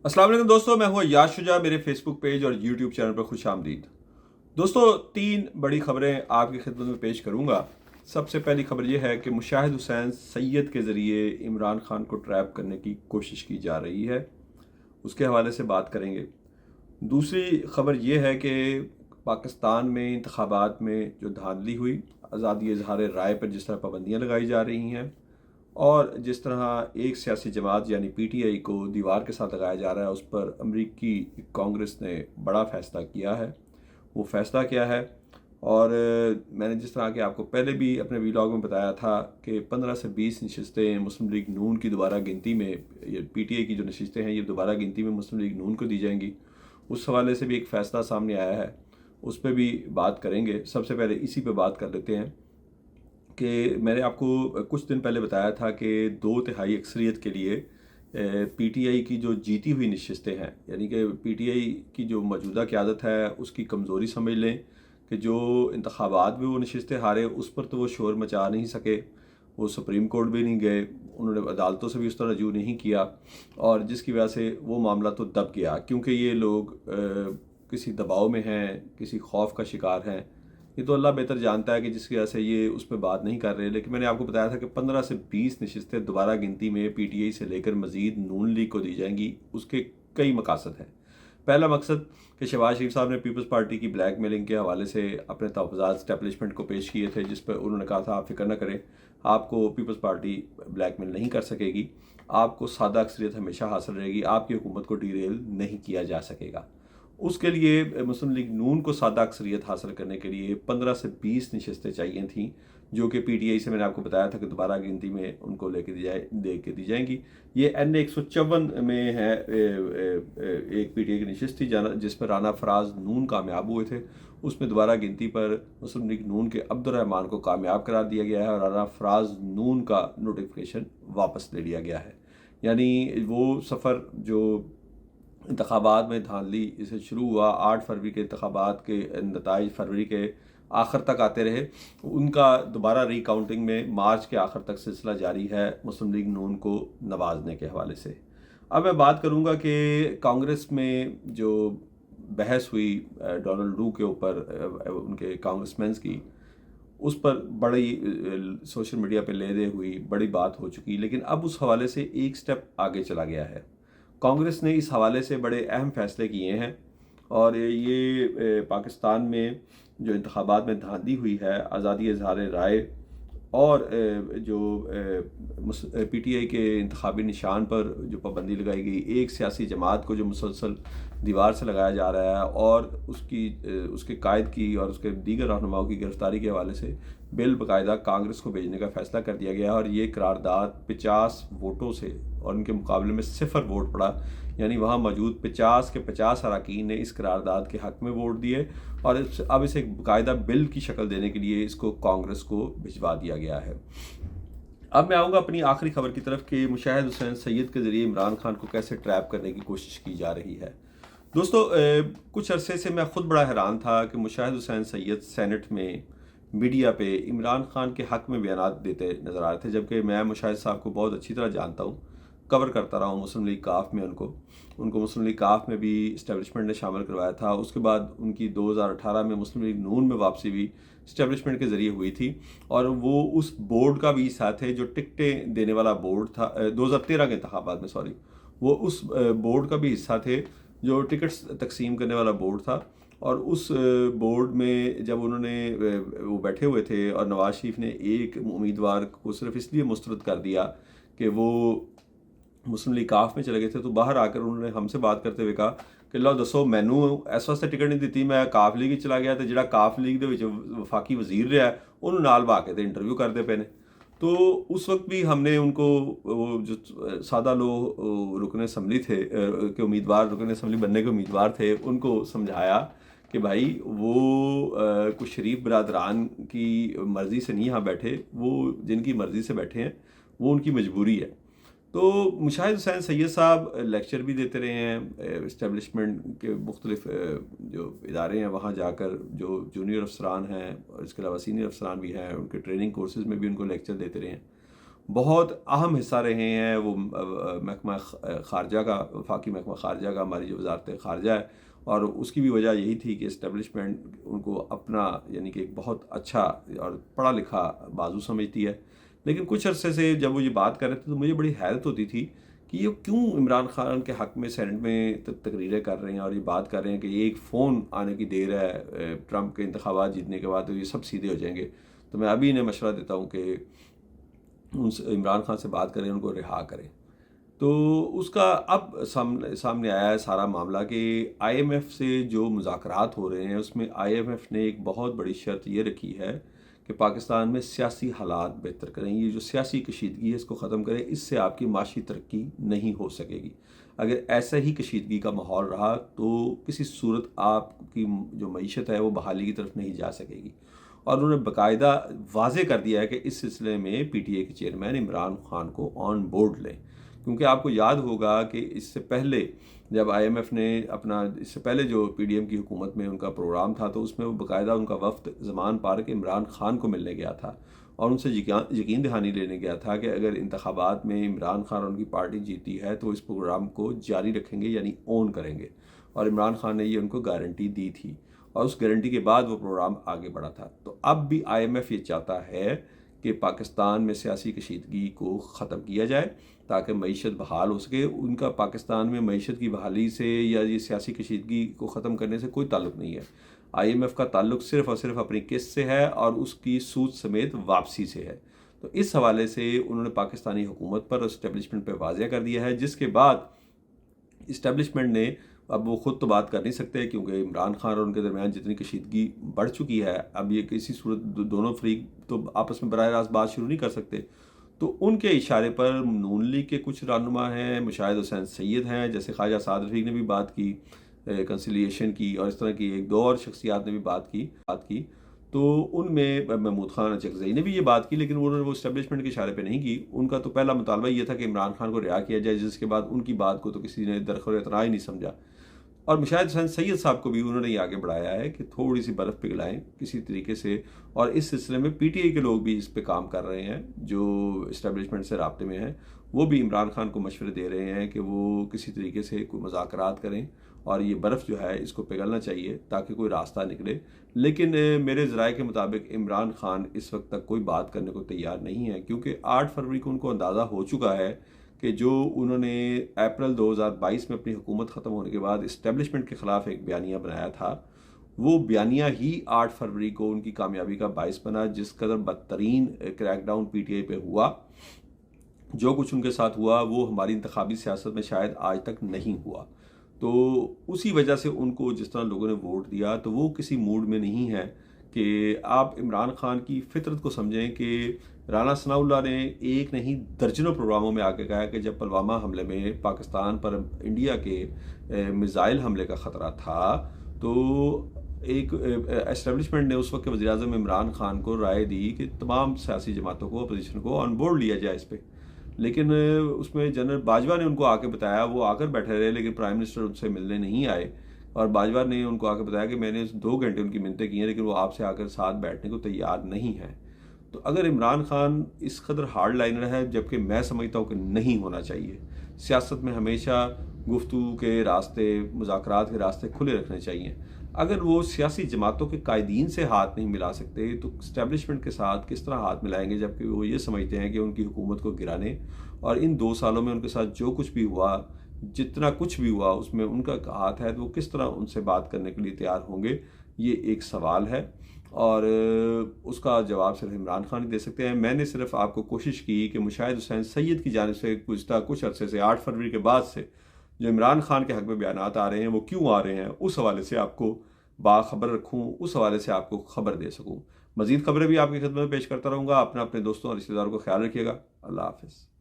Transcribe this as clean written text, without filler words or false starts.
अस्सलाम वालेकुम दोस्तों, मैं हूँ याश शुजा। मेरे फेसबुक पेज और यूट्यूब चैनल पर खुश आमदीद। दोस्तों, 3 बड़ी खबरें आपकी खिदमत में पेश करूँगा। सबसे पहली खबर यह है कि मुशाहिद हुसैन सैयद के ज़रिए इमरान खान को ट्रैप करने की कोशिश की जा रही है, उसके हवाले से बात करेंगे। दूसरी खबर यह है कि पाकिस्तान में इंतखाबात में जो धांधली हुई, आज़ादी इजहार राय पर जिस तरह पाबंदियाँ लगाई जा रही हैं और जिस तरह एक सियासी जमात यानी पीटीआई को दीवार के साथ लगाया जा रहा है, उस पर अमरीकी कांग्रेस ने बड़ा फ़ैसला किया है। वो फ़ैसला क्या है? और मैंने जिस तरह के आपको पहले भी अपने वीलॉग में बताया था कि 15 से 20 नशस्तें मुस्लिम लीग नून की दोबारा गिनती में, ये पीटीआई की जो नशस्तें हैं ये दोबारा गिनती में मुस्लिम लीग नून को दी जाएंगी। उस हवाले से भी एक फ़ैसला सामने आया है, उस पर भी बात करेंगे। सबसे पहले इसी पे बात कर लेते हैं कि मैंने आपको कुछ दिन पहले बताया था कि 2/3 अक्सरियत के लिए पीटीआई की जो जीती हुई नशस्तें हैं, यानी कि पीटीआई की जो मौजूदा क़यादत है उसकी कमज़ोरी समझ लें कि जो इंतखाबात में वो नशस्तें हारे उस पर तो वो शोर मचा नहीं सके, वो सुप्रीम कोर्ट भी नहीं गए, उन्होंने अदालतों से भी उस तरह रजू नहीं किया, और जिसकी वजह से वो मामला तो दब गया क्योंकि ये लोग किसी दबाव में हैं, किसी खौफ का शिकार हैं। ये तो अल्लाह बेहतर जानता है कि जिसकी वजह से ये उस पर बात नहीं कर रहे। लेकिन मैंने आपको बताया था कि 15 से 20 नशस्तें दोबारा गिनती में पीटीआई से लेकर मज़ीद नून लीग को दी जाएंगी। उसके कई मकासद हैं। पहला मकसद कि शहबाज शरीफ साहब ने पीपल्स पार्टी की ब्लैक मेलिंग के हवाले से अपने तहफ़्फ़ुज़ात स्टैब्लिशमेंट को पेश किए थे, जिस पर उन्होंने कहा था आप फिक्र न करें, आपको पीपल्स पार्टी ब्लैक मेल नहीं कर सकेगी, आपको सादा अक्सरियत हमेशा हासिल रहेगी, आपकी हुकूमत को डीरेल नहीं किया जा सकेगा। उसके लिए मुस्लिम लीग नून को सादा अक्सरियत हासिल करने के लिए 15 से 20 नशस्तें चाहिए थीं, जो कि पीटीआई से मैंने आपको बताया था कि दोबारा गिनती में उनको लेके दी जाएंगी। ये NA 154 में है। एक पीटीआई की नशस्त थी जिस पर राना फराज नून कामयाब हुए थे। उसमें दोबारा गिनती पर मुस्लिम लीग नून के अब्दुर्रहमान को कामयाब करार दिया गया है और राना फराज नून का नोटिफिकेशन वापस ले लिया गया है। यानी वो सफ़र जो इंतखाबात में धांधली इसे शुरू हुआ, 8 फरवरी के इंतखाबात के नताइज फरवरी के आखिर तक आते रहे, उनका दोबारा रिकाउंटिंग में मार्च के आखिर तक सिलसिला जारी है मुस्लिम लीग नून को नवाजने के हवाले से। अब मैं बात करूंगा कि कांग्रेस में जो बहस हुई डोनाल्ड डू के ऊपर, उनके कांग्रेसमैन्स की, उस पर बड़ी सोशल मीडिया पे ले दे हुई, बड़ी बात हो चुकी। लेकिन अब उस हवाले से एक स्टेप आगे चला गया है। कांग्रेस ने इस हवाले से बड़े अहम फैसले किए हैं और ये पाकिस्तान में जो इंतखाबात में धांधली हुई है, आज़ादी इजहार राय और जो पीटीआई के इंतखाबी निशान पर जो पाबंदी लगाई गई, एक सियासी जमात को जो मुसलसल दीवार से लगाया जा रहा है और उसके कायद की और उसके दीगर रहनुमाओं की गिरफ्तारी के हवाले से बिल बाकायदा कांग्रेस को भेजने का फैसला कर दिया गया है। और ये करारदाद 50 वोटों से, और उनके मुकाबले में 0 वोट पड़ा, यानी वहाँ मौजूद 50 के 50 अरकान ने इस करारदाद के हक़ में वोट दिए और अब इसे एक बाकायदा बिल की शक्ल देने के लिए इसको कांग्रेस को भिजवा दिया गया है। अब मैं आऊँगा अपनी आखिरी खबर की तरफ कि मुशाहिद हुसैन सैयद के ज़रिए इमरान खान को कैसे ट्रैप करने की कोशिश की जा रही है। दोस्तों, कुछ अरसे से मैं ख़ुद बड़ा हैरान था कि मुशाहिद हुसैन सैयद सेनेट में मीडिया पे इमरान खान के हक़ में बयान देते नज़र आ रहे थे, जबकि मैं मुशाहिद साहब को बहुत अच्छी तरह जानता हूँ, कवर करता रहा हूँ मुस्लिम लीग काफ में। उनको मुस्लिम लीग काफ में भी इस्टेब्लिशमेंट ने शामिल करवाया था। उसके बाद उनकी 2018 में मुस्लिम लीग नून में वापसी भी इस्टेब्लिशमेंट के ज़रिए हुई थी और वो उस बोर्ड का भी हिस्सा थे जो टिकटें देने वाला बोर्ड था। 2013 के इंतखाबात में, सॉरी, वो उस बोर्ड का भी हिस्सा थे जो टिकट्स तकसीम करने वाला बोर्ड था। और उस बोर्ड में जब वो बैठे हुए थे और नवाज शरीफ ने एक उम्मीदवार को सिर्फ इसलिए मुस्तरद कर दिया कि वो मुस्लिम लीग काफ में चले गए थे, तो बाहर आकर उन्होंने हमसे बात करते हुए कहा कि लो दसो मैनू इस वास्ते टिकट नहीं दी, मैं काफ लीग चला गया, तो जो काफ लीग के वफाकी वजीर रहा है उन्होंने नाल बहा के इंटरव्यू करते पे ने। तो उस वक्त भी हमने उनको, वो जो सादा लोग रुकन असम्बली थे के उम्मीदवार, रुकन असम्बली बनने के उम्मीदवार थे, उनको समझाया कि भाई वो कुछ शरीफ बरादरान की मर्ज़ी से नहीं यहाँ बैठे, वो जिनकी मर्ज़ी से बैठे हैं वो उनकी मजबूरी है। तो मुशाहिद हुसैन सैयद साहब लेक्चर भी देते रहे हैं इस्टेब्लिशमेंट के मुख्तलिफ जो इदारे हैं, वहाँ जाकर जो जूनियर अफसरान हैं और इसके अलावा सीनियर अफसरान भी हैं, उनके ट्रेनिंग कोर्सेज़ में भी उनको लेक्चर देते रहे हैं। بہت اہم حصہ رہے ہیں وہ محکمہ خارجہ کا، وفاقی محکمہ خارجہ کا، ہماری جو وزارت خارجہ ہے، اور اس کی بھی وجہ یہی تھی کہ اسٹیبلشمنٹ ان کو اپنا یعنی کہ ایک بہت اچھا اور پڑھا لکھا بازو سمجھتی ہے۔ لیکن کچھ عرصے سے جب وہ یہ بات کر رہے تھے تو مجھے بڑی حیرت ہوتی تھی کہ یہ کیوں عمران خان کے حق میں سینٹ میں تقریریں کر رہے ہیں اور یہ بات کر رہے ہیں کہ یہ ایک فون آنے کی دیر ہے ٹرمپ کے انتخابات جیتنے کے بعد تو یہ سب سیدھے ہو جائیں گے۔ تو میں ابھی انہیں مشورہ دیتا ہوں کہ ان سے عمران خان سے بات کریں، ان کو رہا کریں۔ تو اس کا اب سامنے آیا ہے سارا معاملہ کہ آئی ایم ایف سے جو مذاکرات ہو رہے ہیں اس میں آئی ایم ایف نے ایک بہت بڑی شرط یہ رکھی ہے کہ پاکستان میں سیاسی حالات بہتر کریں، یہ جو سیاسی کشیدگی ہے اس کو ختم کریں، اس سے آپ کی معاشی ترقی نہیں ہو سکے گی۔ اگر ایسا ہی کشیدگی کا ماحول رہا تو کسی صورت آپ کی جو معیشت ہے وہ بحالی کی طرف نہیں جا سکے گی۔ اور انہوں نے باقاعدہ واضح کر دیا ہے کہ اس سلسلے میں پی ٹی اے کے چیئرمین عمران خان کو آن بورڈ لیں، کیونکہ آپ کو یاد ہوگا کہ اس سے پہلے جب آئی ایم ایف نے اپنا اس سے پہلے جو پی ڈی ایم کی حکومت میں ان کا پروگرام تھا تو اس میں وہ باقاعدہ ان کا وفد زمان پارک عمران خان کو ملنے گیا تھا اور ان سے یقین دہانی لینے گیا تھا کہ اگر انتخابات میں عمران خان اور ان کی پارٹی جیتی ہے تو اس پروگرام کو جاری رکھیں گے، یعنی اون کریں گے، اور عمران خان نے یہ ان کو گارنٹی دی تھی اور اس گارنٹی کے بعد وہ پروگرام آگے بڑھا تھا۔ تو اب بھی آئی ایم ایف یہ چاہتا ہے کہ پاکستان میں سیاسی کشیدگی کو ختم کیا جائے تاکہ معیشت بحال ہو سکے۔ ان کا پاکستان میں معیشت کی بحالی سے یا یہ سیاسی کشیدگی کو ختم کرنے سے کوئی تعلق نہیں ہے۔ آئی ایم ایف کا تعلق صرف اور صرف اپنی قسط سے ہے اور اس کی سود سمیت واپسی سے ہے۔ تو اس حوالے سے انہوں نے پاکستانی حکومت پر اور اسٹیبلشمنٹ پہ واضح کر دیا ہے، جس کے بعد اسٹیبلشمنٹ نے اب وہ خود تو بات کر نہیں سکتے کیونکہ عمران خان اور ان کے درمیان جتنی کشیدگی بڑھ چکی ہے، اب یہ کسی صورت دونوں فریق تو آپس میں براہ راست بات شروع نہیں کر سکتے۔ تو ان کے اشارے پر نون لیگ کے کچھ رہنما ہیں، مشاہد حسین سید ہیں، جیسے خواجہ سعد رفیق نے بھی بات کی کنسیلیشن کی، اور اس طرح کی ایک دو اور شخصیات نے بھی بات کی۔ تو ان میں محمود خان چکزئی نے بھی یہ بات کی، لیکن انہوں نے وہ اسٹیبلشمنٹ کے اشارے پہ نہیں کی۔ ان کا تو پہلا مطالبہ یہ تھا کہ عمران خان کو رہا کیا جائے، جس کے بعد ان کی بات کو تو کسی نے درخور اعتراض ہی نہیں سمجھا۔ اور مشاہد حسین سید صاحب کو بھی انہوں نے یہ آگے بڑھایا ہے کہ تھوڑی سی برف پگھلائیں کسی طریقے سے، اور اس سلسلے میں پی ٹی آئی کے لوگ بھی اس پہ کام کر رہے ہیں جو اسٹیبلشمنٹ سے رابطے میں ہیں، وہ بھی عمران خان کو مشورے دے رہے ہیں کہ وہ کسی طریقے سے کوئی مذاکرات کریں اور یہ برف جو ہے اس کو پگھلنا چاہیے تاکہ کوئی راستہ نکلے۔ لیکن میرے ذرائع کے مطابق عمران خان اس وقت تک کوئی بات کرنے کو تیار نہیں ہے، کیونکہ 8 فروری کو ان کو اندازہ ہو چکا ہے کہ جو انہوں نے اپریل 2022 میں اپنی حکومت ختم ہونے کے بعد اسٹیبلشمنٹ کے خلاف ایک بیانیہ بنایا تھا، وہ بیانیہ ہی 8 فروری کو ان کی کامیابی کا باعث بنا۔ جس قدر بدترین crackdown PTI پہ ہوا، جو کچھ ان کے ساتھ ہوا وہ ہماری انتخابی سیاست میں شاید آج تک نہیں ہوا۔ تو اسی وجہ سے ان کو جس طرح لوگوں نے ووٹ دیا تو وہ کسی موڈ میں نہیں ہے کہ آپ عمران خان کی فطرت کو سمجھیں کہ رانا ثناء اللہ نے ایک نہیں درجنوں پروگراموں میں آگے کہا کہ جب پلوامہ حملے میں پاکستان پر انڈیا کے میزائل حملے کا خطرہ تھا تو ایک اسٹیبلشمنٹ نے اس وقت کے وزیر اعظم عمران خان کو رائے دی کہ تمام سیاسی جماعتوں کو، اپوزیشن کو آن بورڈ لیا جائے اس پہ۔ لیکن اس میں جنرل باجوہ نے ان کو آ کے بتایا، وہ آ کر بیٹھے رہے لیکن پرائم منسٹر ان سے ملنے نہیں آئے، اور باجوہ نے ان کو آ کے بتایا کہ میں نے 2 گھنٹے ان کی منتیں کی ہیں لیکن وہ آپ سے آ کر ساتھ بیٹھنے کو تیار نہیں ہیں۔ تو اگر عمران خان اس قدر ہارڈ لائنر ہے، جبکہ میں سمجھتا ہوں کہ نہیں ہونا چاہیے، سیاست میں ہمیشہ گفتگو کے راستے، مذاکرات کے راستے کھلے رکھنے چاہیے۔ اگر وہ سیاسی جماعتوں کے قائدین سے ہاتھ نہیں ملا سکتے تو اسٹیبلشمنٹ کے ساتھ کس طرح ہاتھ ملائیں گے، جبکہ وہ یہ سمجھتے ہیں کہ ان کی حکومت کو گرانے اور ان 2 سالوں میں ان کے ساتھ جو کچھ بھی ہوا، جتنا کچھ بھی ہوا اس میں ان کا ہاتھ ہے، تو وہ کس طرح ان سے بات کرنے کے لیے تیار ہوں گے، یہ ایک سوال ہے اور اس کا جواب صرف عمران خان ہی دے سکتے ہیں۔ میں نے صرف آپ کو کوشش کی کہ مشاہد حسین سید کی جانب سے گزشتہ کچھ عرصے سے 8 فروری کے بعد سے جو عمران خان کے حق میں بیانات آ رہے ہیں وہ کیوں آ رہے ہیں، اس حوالے سے آپ کو باخبر رکھوں، اس حوالے سے آپ کو خبر دے سکوں۔ مزید خبریں بھی آپ کی خدمت میں پیش کرتا رہوں گا۔ اپنے دوستوں اور رشتہ داروں کو خیال رکھیے گا۔ اللہ حافظ۔